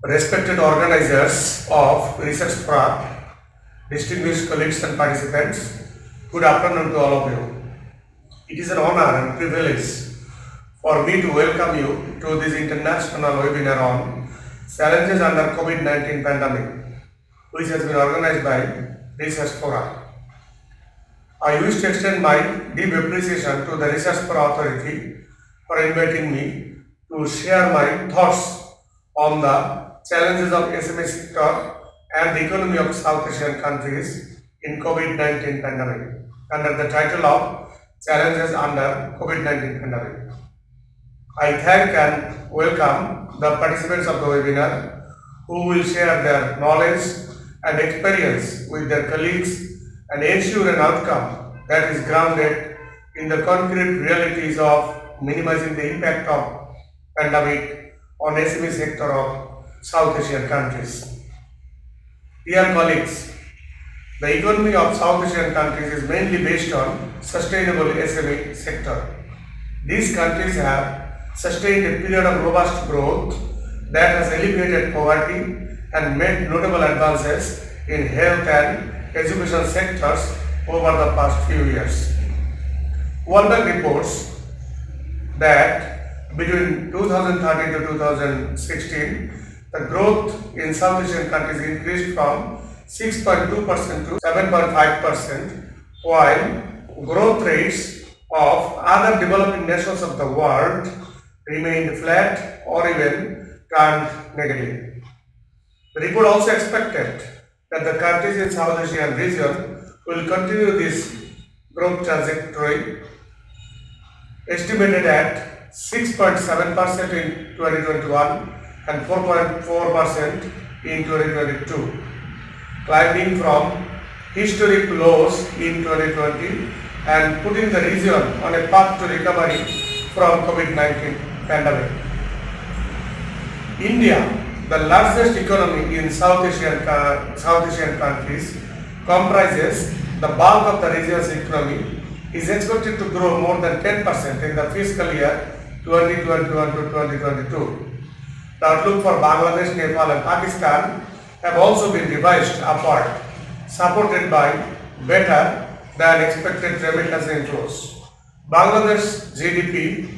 Respected organizers of Research Forum, distinguished colleagues and participants, good afternoon to all of you. It is an honor and privilege for me to welcome you to this international webinar on challenges under COVID-19 pandemic, which has been organized by Research Forum. I wish to extend my deep appreciation to the Research Forum Authority for inviting me to share my thoughts on the challenges of SME sector and the economy of South Asian countries in COVID-19 pandemic under the title of Challenges under COVID-19 pandemic. I thank and welcome the participants of the webinar who will share their knowledge and experience with their colleagues and ensure an outcome that is grounded in the concrete realities of minimizing the impact of pandemic on SME sector of South Asian countries. Dear colleagues, the economy of South Asian countries is mainly based on sustainable SME sector. These countries have sustained a period of robust growth that has alleviated poverty and made notable advances in health and education sectors over the past few years. World Bank reports that between 2013 to 2016, the growth in South Asian countries increased from 6.2% to 7.5%, while growth rates of other developing nations of the world remained flat or even turned negative. The report also expected that the countries in South Asian region will continue this growth trajectory, estimated at 6.7% in 2021 and 4.4% in 2022, climbing from historic lows in 2020 and putting the region on a path to recovery from COVID-19 pandemic. India, the largest economy in South Asian countries, comprises the bulk of the region's economy, is expected to grow more than 10% in the fiscal year 2021 to 2022. The outlook for Bangladesh, Nepal and Pakistan have also been revised upward, supported by better than expected remittance inflows. Bangladesh GDP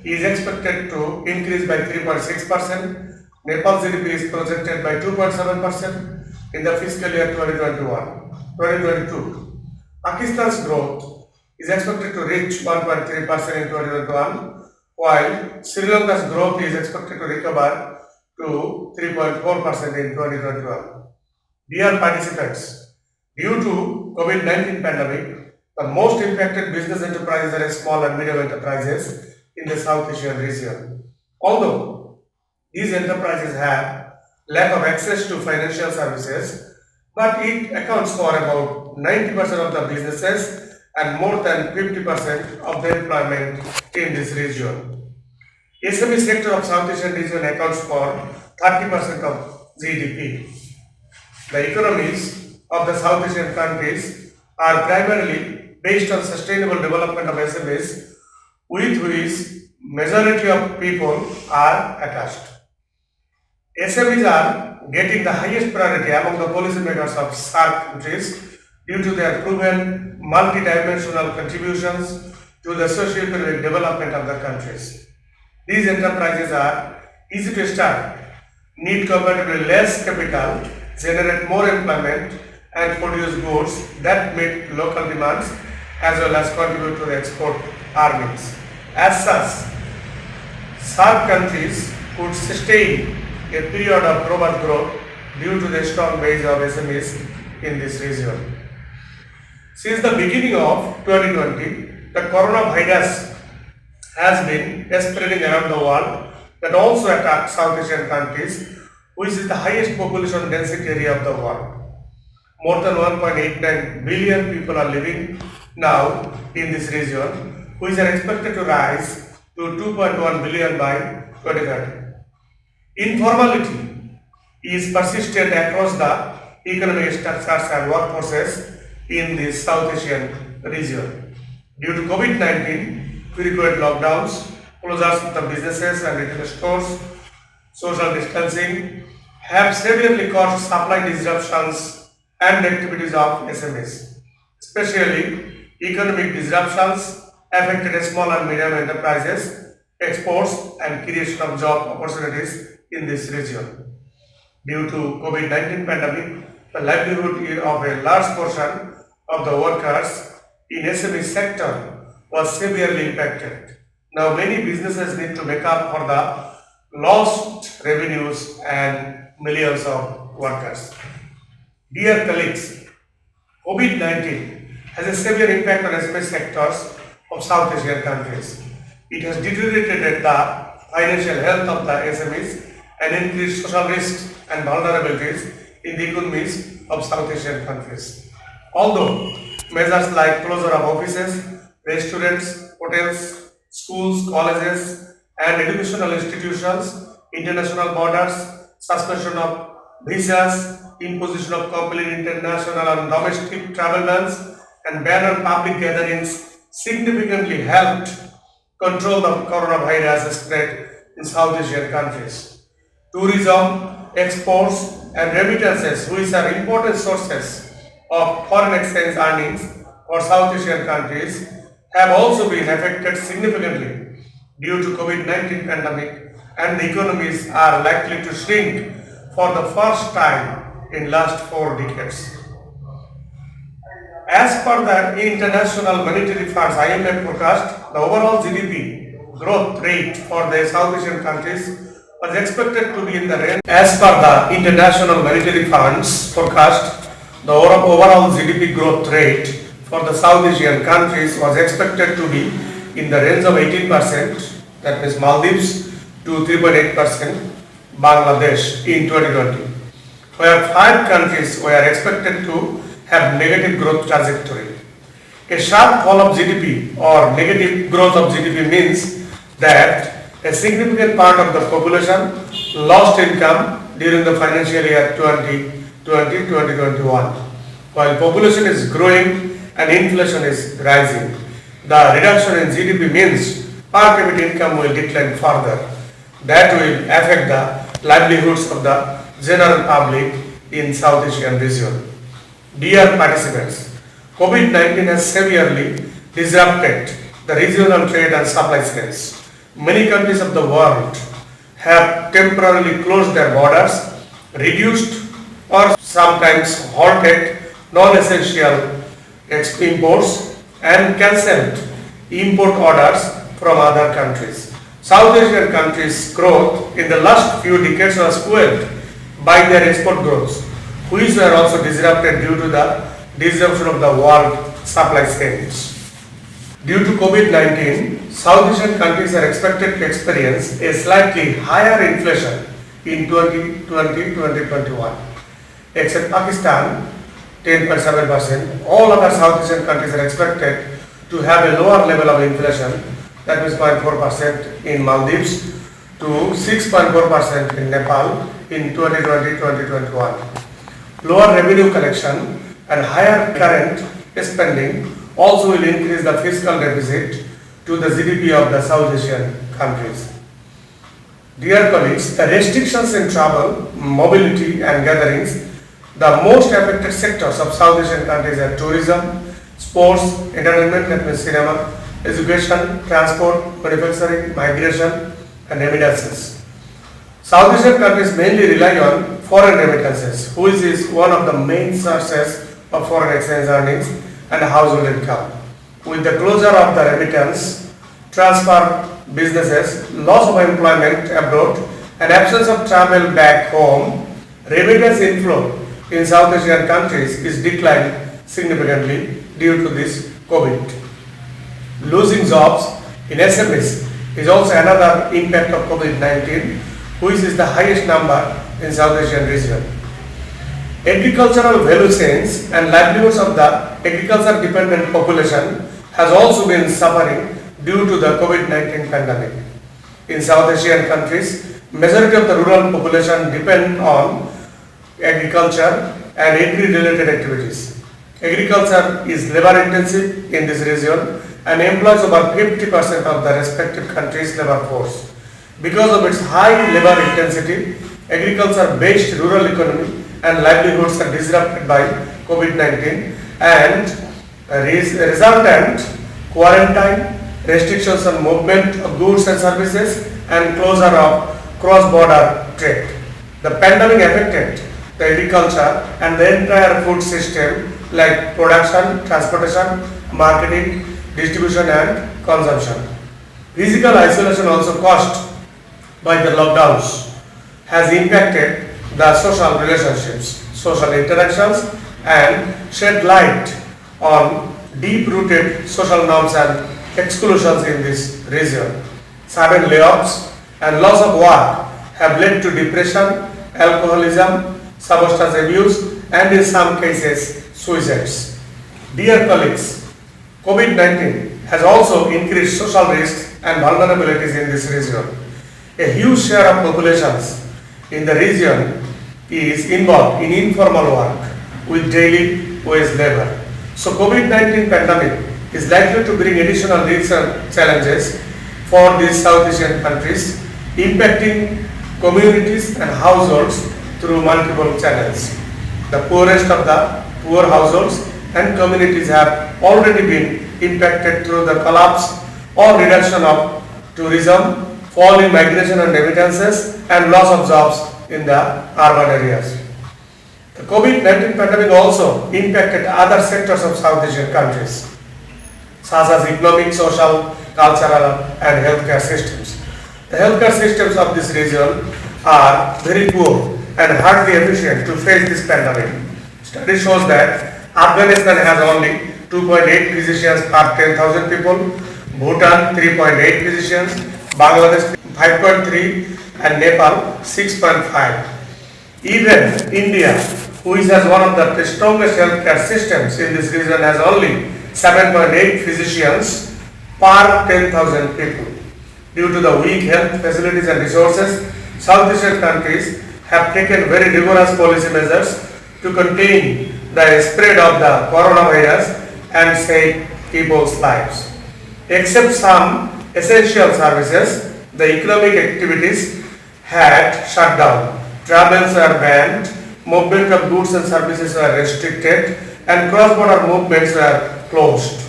is expected to increase by 3.6%. Nepal's GDP is projected by 2.7% in the fiscal year 2022. Pakistan's growth is expected to reach 1.3% in 2021, while Sri Lanka's growth is expected to recover to 3.4% in 2021. Dear participants, due to COVID-19 pandemic, the most impacted business enterprises are small and medium enterprises in the South Asian region. Although these enterprises have lack of access to financial services, but it accounts for about 90% of the businesses and more than 50% of the employment in this region. SME sector of South Asian region accounts for 30% of GDP. The economies of the South Asian countries are primarily based on sustainable development of SMEs, with which majority of people are attached. SMEs are getting the highest priority among the policymakers of SAARC countries due to their proven multidimensional contributions to the socio-economic development of the countries. These enterprises are easy to start, need comparatively less capital, generate more employment, and produce goods that meet local demands as well as contribute to the export earnings. As such, SAARC countries could sustain a period of robust growth due to the strong base of SMEs in this region. Since the beginning of 2020, the coronavirus has been spreading around the world that also attacks South Asian countries, which is the highest population density area of the world. More than 1.89 billion people are living now in this region, which are expected to rise to 2.1 billion by 2030. Informality is persistent across the economic structures and workforces in the South Asian region. Due to COVID-19, frequent lockdowns, closures of the businesses and retail stores, social distancing, have severely caused supply disruptions and activities of SMEs, especially economic disruptions affected small and medium enterprises, exports and creation of job opportunities in this region. Due to COVID-19 pandemic, the livelihood of a large portion of the workers in SME sector was severely impacted. Now many businesses need to make up for the lost revenues and millions of workers. Dear colleagues, COVID-19 has a severe impact on SME sectors of South Asian countries. It has deteriorated the financial health of the SMEs and increased social risks and vulnerabilities in the economies of South Asian countries. Although measures like closure of offices, restaurants, hotels, schools, colleges, and educational institutions, international borders, suspension of visas, imposition of complete international and domestic travel bans, and ban on public gatherings significantly helped control the coronavirus spread in South Asian countries. Tourism, exports, and remittances, which are important sources of foreign exchange earnings for South Asian countries, have also been affected significantly due to COVID-19 pandemic, and the economies are likely to shrink for the first time in last 4 decades. As per the International Monetary Fund's IMF forecast, the overall GDP growth rate for the South Asian countries was expected to be in the range. As per the International Monetary Fund's forecast, the overall GDP growth rate for the South Asian countries was expected to be in the range of 18%, that means Maldives, to 3.8%, Bangladesh in 2020, where 5 countries were expected to have negative growth trajectory. A sharp fall of GDP or negative growth of GDP means that a significant part of the population lost income during the financial year 2020-2021. While population is growing and inflation is rising, the reduction in GDP means per capita income will decline further. That will affect the livelihoods of the general public in South Asian region. Dear participants, COVID-19 has severely disrupted the regional trade and supply chains. Many countries of the world have temporarily closed their borders, reduced or sometimes halted non-essential imports, and cancelled import orders from other countries. South Asian countries' growth in the last few decades was fueled by their export growth, which were also disrupted due to the disruption of the world supply chains. Due to COVID-19, South Asian countries are expected to experience a slightly higher inflation in 2020-2021. Except Pakistan, 10.7%, all other South Asian countries are expected to have a lower level of inflation, that is 0.4% in Maldives to 6.4% in Nepal in 2020-2021. Lower revenue collection and higher current spending also will increase the fiscal deficit to the GDP of the South Asian countries. Dear colleagues, the restrictions in travel, mobility and gatherings, the most affected sectors of South Asian countries are tourism, sports, entertainment, that means cinema, education, transport, manufacturing, migration and remittances. South Asian countries mainly rely on foreign remittances, which is one of the main sources of foreign exchange earnings and household income. With the closure of the remittance, transfer businesses, loss of employment abroad, and absence of travel back home, remittance inflow in South Asian countries is declined significantly due to this COVID. Losing jobs in SMEs is also another impact of COVID-19, which is the highest number in South Asian region. Agricultural value chains and livelihoods of the agriculture dependent population has also been suffering due to the COVID-19 pandemic. In South Asian countries, majority of the rural population depend on agriculture and agri-related activities. Agriculture is labor intensive in this region and employs over 50% of the respective country's labor force. Because of its high labor intensity, agriculture-based rural economy and livelihoods are disrupted by COVID-19 and resultant quarantine, restrictions on movement of goods and services and closure of cross-border trade. The pandemic affected the agriculture and the entire food system like production, transportation, marketing, distribution and consumption. Physical isolation also caused by the lockdowns has impacted the social relationships, social interactions and shed light on deep-rooted social norms and exclusions in this region. Sudden layoffs and loss of work have led to depression, alcoholism, substance abuse and in some cases suicides. Dear colleagues, COVID-19 has also increased social risks and vulnerabilities in this region. A huge share of populations in the region is involved in informal work with daily wage labor. So COVID-19 pandemic is likely to bring additional risks and challenges for these South Asian countries, impacting communities and households through multiple channels. The poorest of the poor households and communities have already been impacted through the collapse or reduction of tourism, fall in migration and remittances, and loss of jobs in the urban areas. The COVID-19 pandemic also impacted other sectors of South Asian countries, such as economic, social, cultural, and healthcare systems. The healthcare systems of this region are very poor and hardly efficient to face this pandemic. Study shows that Afghanistan has only 2.8 physicians per 10,000 people, Bhutan 3.8 physicians, Bangladesh 5.3 and Nepal 6.5. Even India, which has one of the strongest healthcare systems in this region, has only 7.8 physicians per 10,000 people. Due to the weak health facilities and resources, South Asian countries have taken very rigorous policy measures to contain the spread of the coronavirus and save people's lives. Except some essential services, the economic activities had shut down. Travels were banned, movement of goods and services were restricted, and cross-border movements were closed.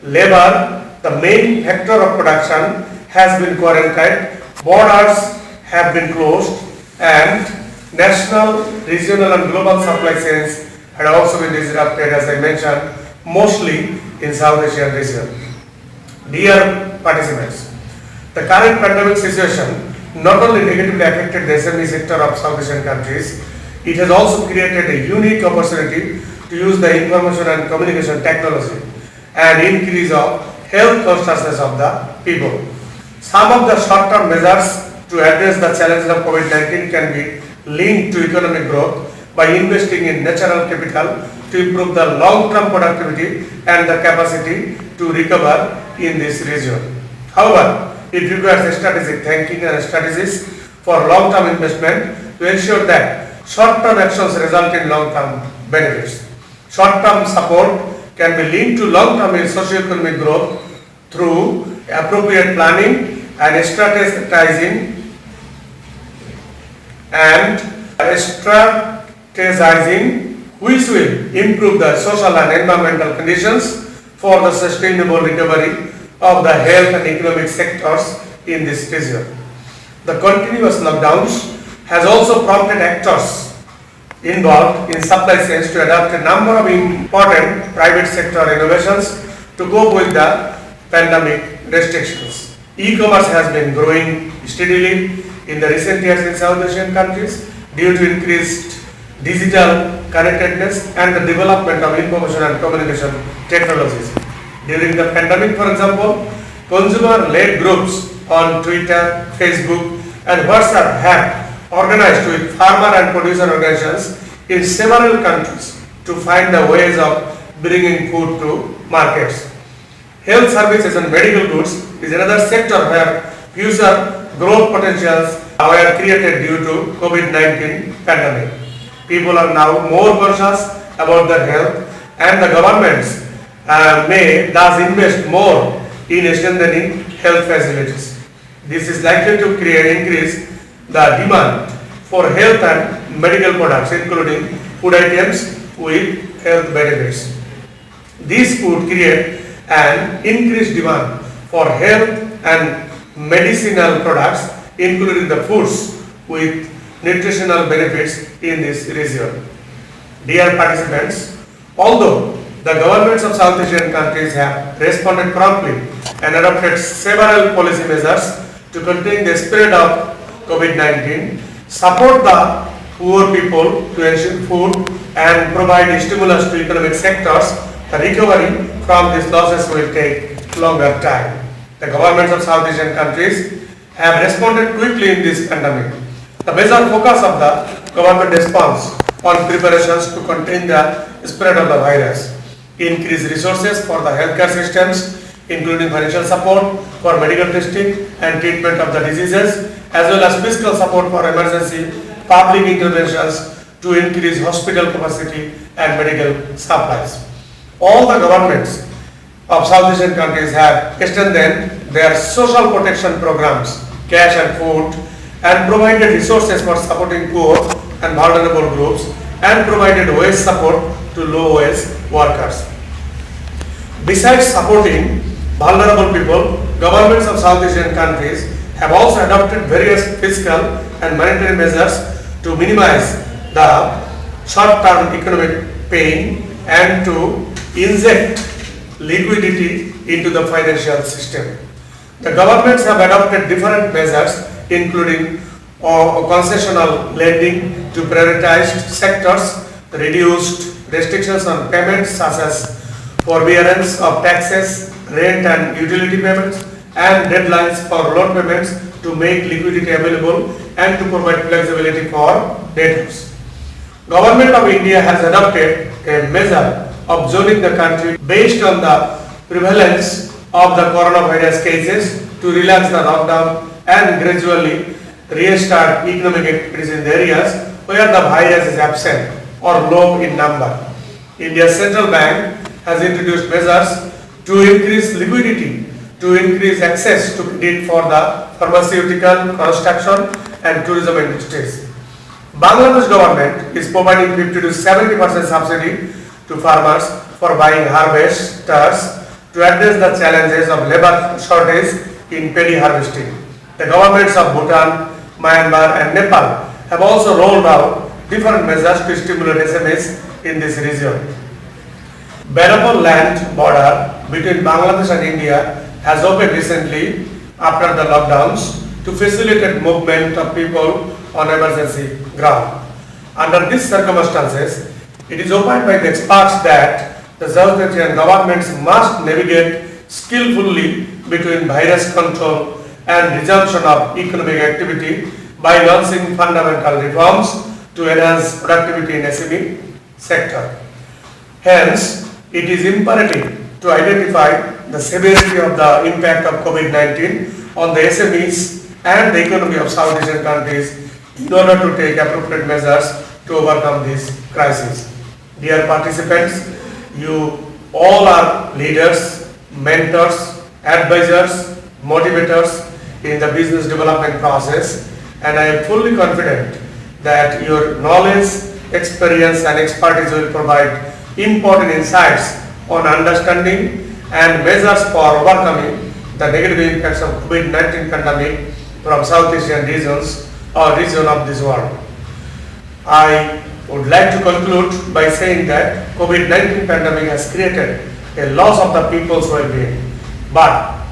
Labor, the main factor of production, has been quarantined, borders have been closed, and national, regional and global supply chains had also been disrupted, as I mentioned, mostly in South Asian region. Dear participants, the current pandemic situation not only negatively affected the SME sector of South Asian countries, it has also created a unique opportunity to use the information and communication technology and increase of health consciousness of the people. Some of the short-term measures to address the challenges of COVID-19 can be linked to economic growth by investing in natural capital to improve the long-term productivity and the capacity to recover in this region. However, it requires strategic thinking and strategies for long-term investment to ensure that short-term actions result in long-term benefits. Short-term support can be linked to long-term socio-economic growth through appropriate planning and strategizing which will improve the social and environmental conditions for the sustainable recovery of the health and economic sectors in this region. The continuous lockdowns has also prompted actors involved in supply chains to adopt a number of important private sector innovations to cope with the pandemic restrictions. E-commerce has been growing steadily in the recent years in South Asian countries due to increased digital connectedness and the development of information and communication technologies. During the pandemic, for example, consumer-led groups on Twitter, Facebook and WhatsApp have organized with farmer and producer organizations in several countries to find the ways of bringing food to markets. Health services and medical goods is another sector where future growth potentials were created due to COVID-19 pandemic. People are now more conscious about their health and the governments may thus invest more in strengthening health facilities. This is likely to increase the demand for health and medical products, including food items with health benefits. This would create an increased demand for health and medicinal products, including the foods with nutritional benefits in this region. Dear participants, although the governments of South Asian countries have responded promptly and adopted several policy measures to contain the spread of COVID-19, support the poor people to ensure food and provide stimulus to economic sectors, the recovery from these losses will take longer time. The governments of South Asian countries have responded quickly in this pandemic. The major focus of the government response on preparations to contain the spread of the virus, increase resources for the healthcare systems, including financial support for medical testing and treatment of the diseases, as well as fiscal support for emergency public interventions to increase hospital capacity and medical supplies. All the governments of South Asian countries have extended their social protection programs, cash and food, and provided resources for supporting poor and vulnerable groups, and provided wage support to low-wage workers. Besides supporting vulnerable people, governments of South Asian countries have also adopted various fiscal and monetary measures to minimize the short-term economic pain and to inject liquidity into the financial system. The governments have adopted different measures, including concessional lending to prioritized sectors, reduced restrictions on payments such as forbearance of taxes, rent and utility payments, and deadlines for loan payments to make liquidity available and to provide flexibility for debtors. Government of India has adopted a measure of zoning the country based on the prevalence of the coronavirus cases to relax the lockdown and gradually restart economic activities in the areas where the virus is absent or low in number. India's central bank has introduced measures to increase liquidity, to increase access to credit for the pharmaceutical, construction and tourism industries. Bangladesh government is providing 50 to 70% subsidy to farmers for buying harvesters to address the challenges of labor shortage in paddy harvesting. The governments of Bhutan, Myanmar and Nepal have also rolled out different measures to stimulate SMEs in this region. Bearable land border between Bangladesh and India has opened recently after the lockdowns to facilitate movement of people on emergency ground. Under these circumstances, it is opined by the experts that the South Asian governments must navigate skillfully between virus control and resumption of economic activity by launching fundamental reforms to enhance productivity in SME sector. Hence, it is imperative to identify the severity of the impact of COVID-19 on the SMEs and the economy of South Asian countries in order to take appropriate measures to overcome this crisis. Dear participants, you all are leaders, mentors, advisors, motivators in the business development process, and I am fully confident that your knowledge, experience and expertise will provide important insights on understanding and measures for overcoming the negative impacts of COVID-19 pandemic from South Asian regions or region of this world. I would like to conclude by saying that COVID-19 pandemic has created a loss of the people's well-being, but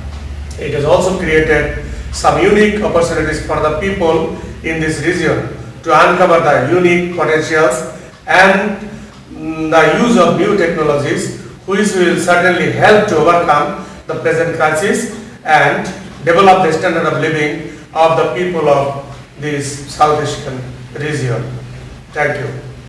it has also created some unique opportunities for the people in this region to uncover the unique potentials and the use of new technologies which will certainly help to overcome the present crisis and develop the standard of living of the people of this South Asian region. Thank you.